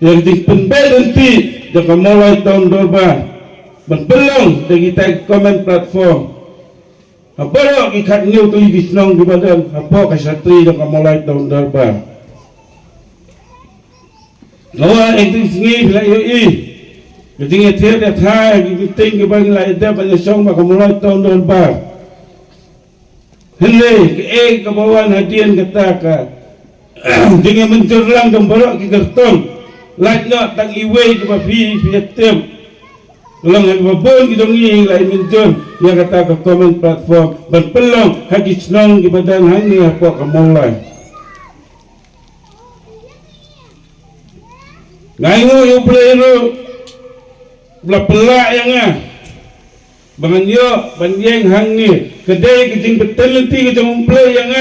yang dipenbel nanti jika mulai tahun 2000 belum dari kita komen platform apa lo ikat new tu di senang di badan apa kesatri jika mulai tahun 2000 lawa itu sengi bila yoi jadi ngetir dia thai giting ke bang lai dia banyak song maka mulai tahun 2000 henley ke ke bawaan hadian kata ka dengan mencerlang gemborok ke gertong Lajna tang iwe ke bafi fiatem. Ulang ang babon gidong ing lain menjon yang kata ke komen platform berpelong hagi senang di badan hangi apa kamulai. Ngaingo yung plero belak yang bangan yo banjeng hangi kedai kecing betul nanti kecing play yang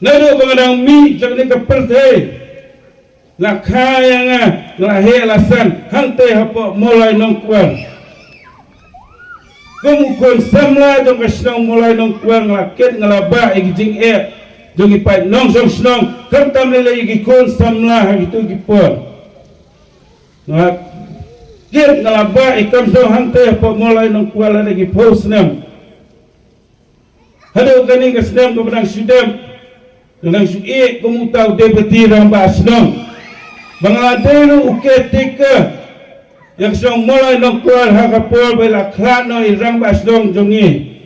nado bangadang mi jangan kepertai nak yang lahir alasan hantai apa mulai nongkuan kemukun samla jong kesenong mulai nongkuan lakit ngelabak ikijing jong ipai nong song senong kentam lele ikikun samla itu gipon lakit ngelabak ikam song hantai apa mulai nongkuan lagi post nem hado kani kesenong kebenang sudam dengan suik kemutau debeti rambah senong Bangladesh uketika yang sedang mulai nongkual hakapol bela klano irang basdong jongi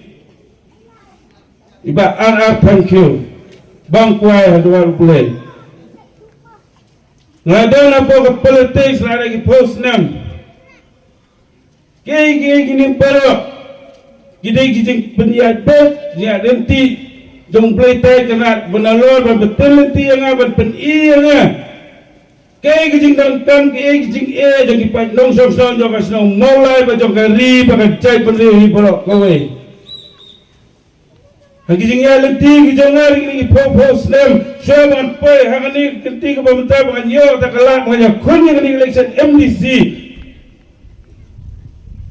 iba thank you bang kuai hadwar play ngadon apa ke politik lagi post nam kei gini baru giding penyiat bet ya nanti jong play tay kenat benalor betul nanti yang abad peniyang kaya kijing tangkang kaya kijing jang ipat nong song jang kasnong mulai bajong kari pakacay penrihi porok kowe kijing ya lenti kijang ngari kini ipopos nem syaban poy hangani kenti ke pemerintah bangan yo takalak banyak kunya kini election MDC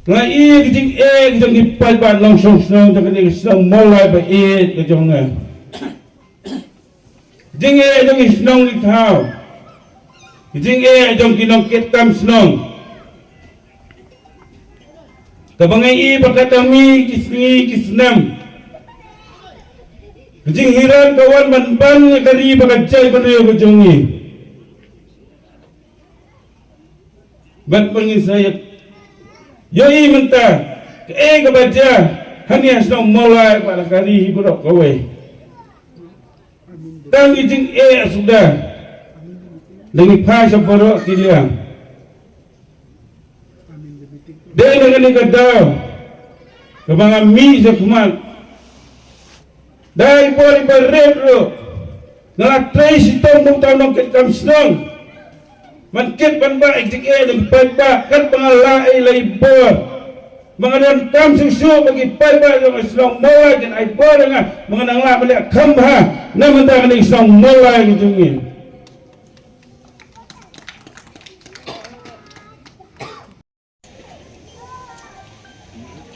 ngai kijing kijang ipat ban nong song jang kini kasnong mulai ba kijang jing jang isnong litau Kijing jom kinongkit kam senong. Kabangai bakatami kisnam. Kijing hiran kawan manban kari bakacay banayo kajongi. Bat pangisayat. Yoi menta. Kabaja. Hani asnong mulai pada kari hiburok kawai. Tang kijing sudah. Dengan pasal borok kiliang. Dia dengan kedau. Kebangan mi sekumat. Dari pori berredo. Ngelak tray sitong mutang nongkit kam senong. Mankit panba iktik dengan panba kan pengalai laibor. Mengadaan kam susu bagi panba yang senong mulai dan aibor dengan mengadang lah melihat kambha. Namun tak ada senong mulai kejungin.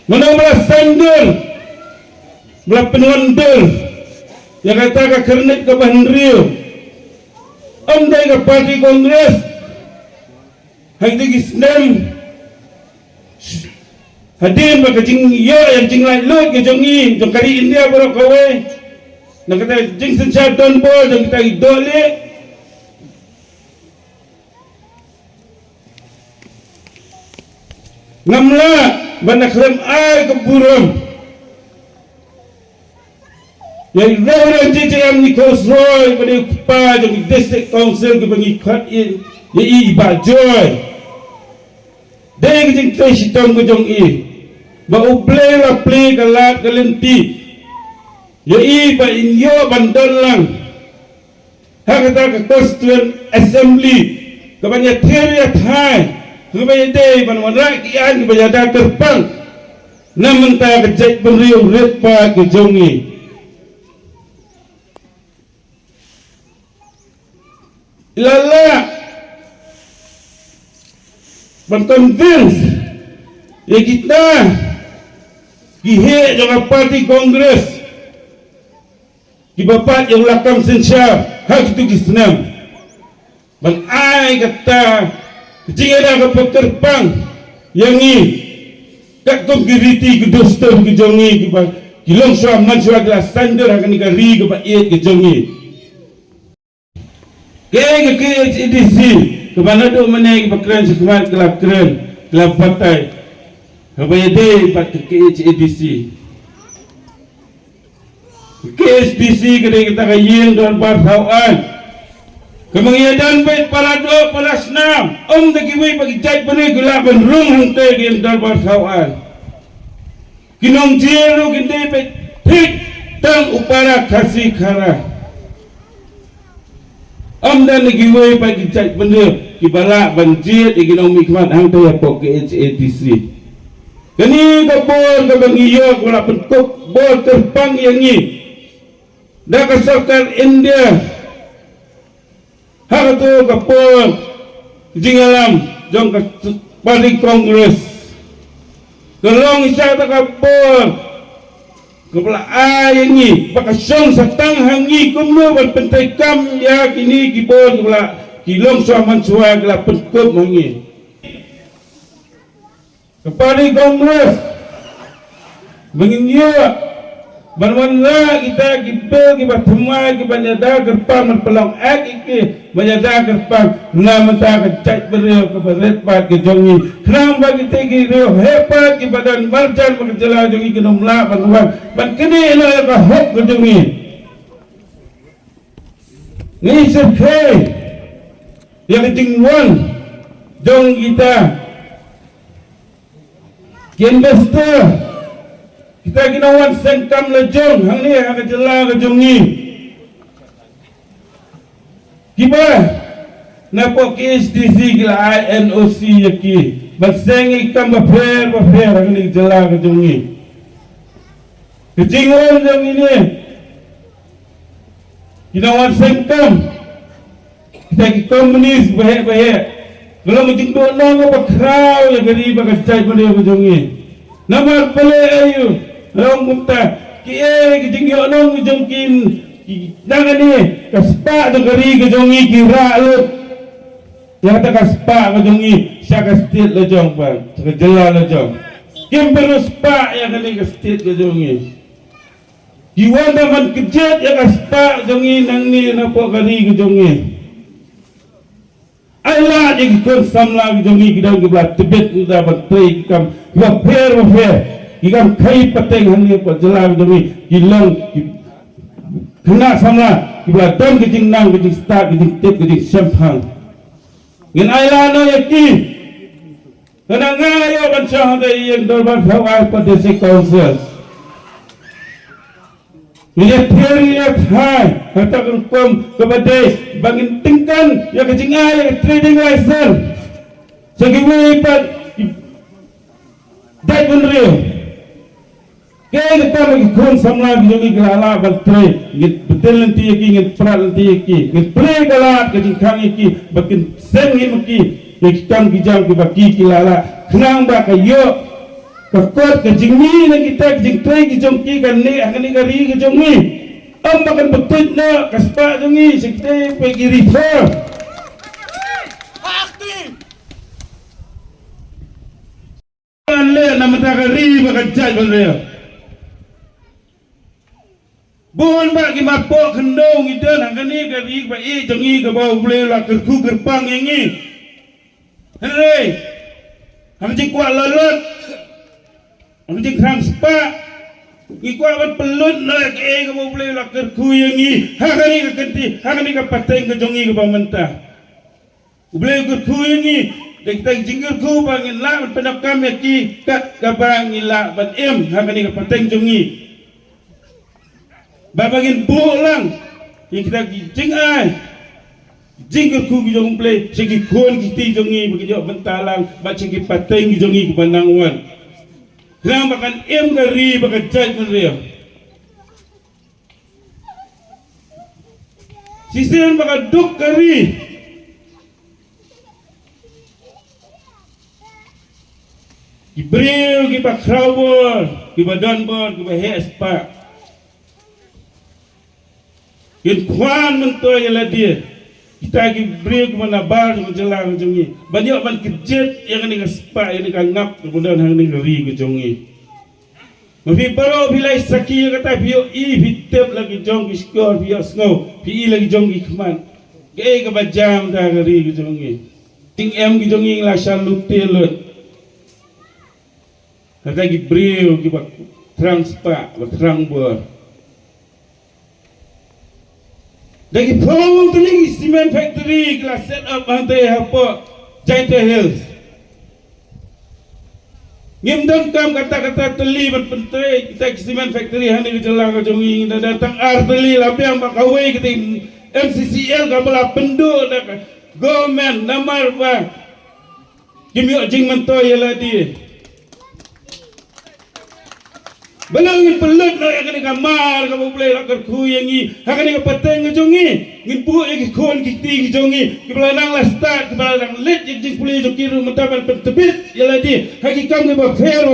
Mana belah sandal belah penuandal yang kata kernet ke Bandrio amdai ke parti kongres hari itu kisnam hadir baka jing ya yang jing lain lu ke jongi jong kari India borok kawe nak kata jing sensyar don bol jong kita idole ngamla banyak rem air keburum yang orang JJM Nikos Roy pada upah jadi district council ke pengikat ini ibajoy dia kecing try sitong ke jong bau play lah play kalat kalenti ba inyo bandol lang hakata ke constituent assembly ke banyak teria thai kebanyakan day panwarak kian kebanyakan terpang namun tak kejat beriu repa kejongi lala berkonvince ya kita gihe dengan parti kongres di bapak yang lakam sensyar hak itu kisnam bang ai kata jika ada kepekerpang yang ni kat kongkiriti kedoster ke jongi ke bang kilong suam man suam gelas standar akan dikari ke baik ke jongi ke EDC ke mana tu menaik ke keren sekemat kelap keren kelap partai habaya day pat ke EDC KSDC kedai kita kayil dan barsauan kemengiadan baik para doa para senam tak kiwi bagi jai benih gelap benrung hantai ke dan barsauan kinong jiru kedai baik hik tang upara kasih kara dan kiwi bagi jai benih kibalak banjir ikinong mikmat hantai apa ke HATC kini kabur kemengiak wala pentuk bol terbang yang ni dah kesalkan India hak tu kapur jingalam jong ke parti kongres kelong isya tak kapur kepala ayah ni bakasong satang hangi kumno ban pentai kam ya kini kibon kepala kilong suaman suai kelap penkup hangi ke parti kongres menginyak Banwanla kita kibel kibat semua kibat nyada gerpang pelong ek iki menyada gerpang na menta kecai beriau keberet pat ke jongi kenang bagi tegi rio hebat kibadan marjan berjela jongi kenomla banwan ban kini ina ka hok ke jongi ni sephe yang tingwan jong kita investor kita ginawan sengkam lejong hang ni hang jela ke jongi kiba napo KSDC gila INOC yaki baseng ikam bafer hang ni jela ke jongi kejingon jong ini ginawan sengkam kita ki komunis bahek kalau mungkin do nang bakrau ya gari bagajai pada ke jongi namar pale ayu long mukta ki jingyo nong jongkin nangani kaspa to gari ke jongi kira lut ya ta kaspa ke jongi sya kastit le jong bang ke jela le jong kim berus pa ya kali kastit ke jongi diwanda man kejet ya kaspa jongi nang ni napo gari ke jongi ayla je kon samla ke jongi kidang ke blat tebet uda batoi kam wa fer ikan kai pateng hanya pak jelang demi hilang kena sama kibla dam kejing nang kejing start kejing tip kejing sempang ngin ailano yaki kena ngayo bansah ada yang dorban sawal pada si council ini teori yang high kata hukum kepada bangin tingkan yang kejing air trading license segitu ipat dai bunrio kaya kita bagi kon samla bijogi galala baltre ngit betel nanti yaki ngit prat nanti yaki ngit pre galat kajing kang yaki bakin sen himki yakam kijam ki baki kilala kenang ba kayo kakot kajing ni na kita kajing tre kijong ki kan ni akani gari kijong ni am bakan betul na kaspa jongi sekte pegi refer akti le nama ta gari bakan jaj balre bukan bagi mapok kendong itu nak ni kari baik jongi ke bawah boleh lah kerku gerpang ini. Hei, kami cik kuat lolot, kami cik kerang sepak, ikuat buat pelut nak ke bawah boleh lah kerku ini. Hak ni ke kenti, hak ni ke pateng ke jongi ke bawah mentah. Boleh kerku ini, kita jingkir kerku bangin lah, pendak kami ki kat kabang ilah bat hak ni ke pateng jongi. Babagin bulang yang kita jingai jingker ku bijong play segi kon kiti jongi begitu bentalang baca ki pateng jongi ke Bandangwan ram bakan gari bakan jaj menria sisiran bakan duk gari Ibril ki bakrabor ki badanbor ki bahespa Yen kuan mentoy ladia kita lagi beri ke mana bar ke jelang ke jongi banyak man kejet yang ni kaspa yang ni ngap kemudian hang ni ngeri ke jongi mafi baro bilai saki kata bio i bitep lagi jong ki skor bio snow pi lagi jong ki kman ke bajam dah ngeri ke jongi ting em ki jongi la shalutel kata ki beri ki bak transpa terang bor lagi pawang tu lagi cement factory kelas set up hantai apa Giant Hills. Ngimdan kam kata-kata teli berpentai kita cement factory hani kejelang kejongi kita datang arteli lapiang bakawai kita MCCL kabela penduk dak government namar ba kimio jing mentoy ladi. Balangin pelut na akan kamar kamu boleh lakar kuyangi akan pateng kejongi ngin bu ek kon kiti kejongi kebelanang la start kebelanang let jing boleh jokiru mentaban pentebit yaladi hakikam ke ba fair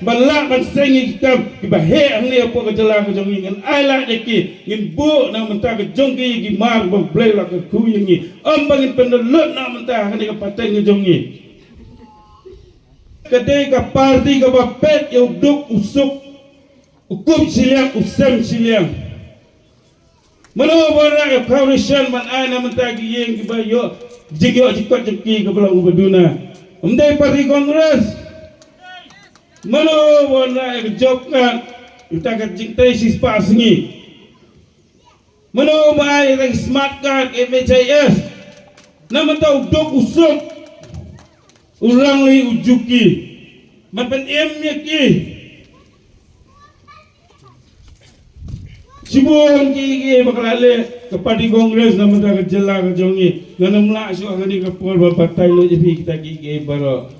balak ban sengi kam ke ba he ang ni apa kejelang kejongi ngin ala deki ngin bu na mentah kejongi ki mar ba boleh lakar kuyangi ambangin penelut na mentah akan pateng kejongi kedai ka parti ka ba pet yo duk usuk hukum siliang, usam siliang. Mana orang coalition man ana mentagi yang kibayo jigyo jikot jeki ke belang ubaduna. Umdai parti kongres. Mana orang job kan kita kat jingtai sispa sengi. Mana orang yang smart card MHIS. Nama tahu dok usuk orang li ujuki. Mapen emnya ki. Sibuan ki bakalale ke parti kongres nama tak jelang ke jongi ngana melak so ngani ke pol bapak tai lo jepi kita ki baro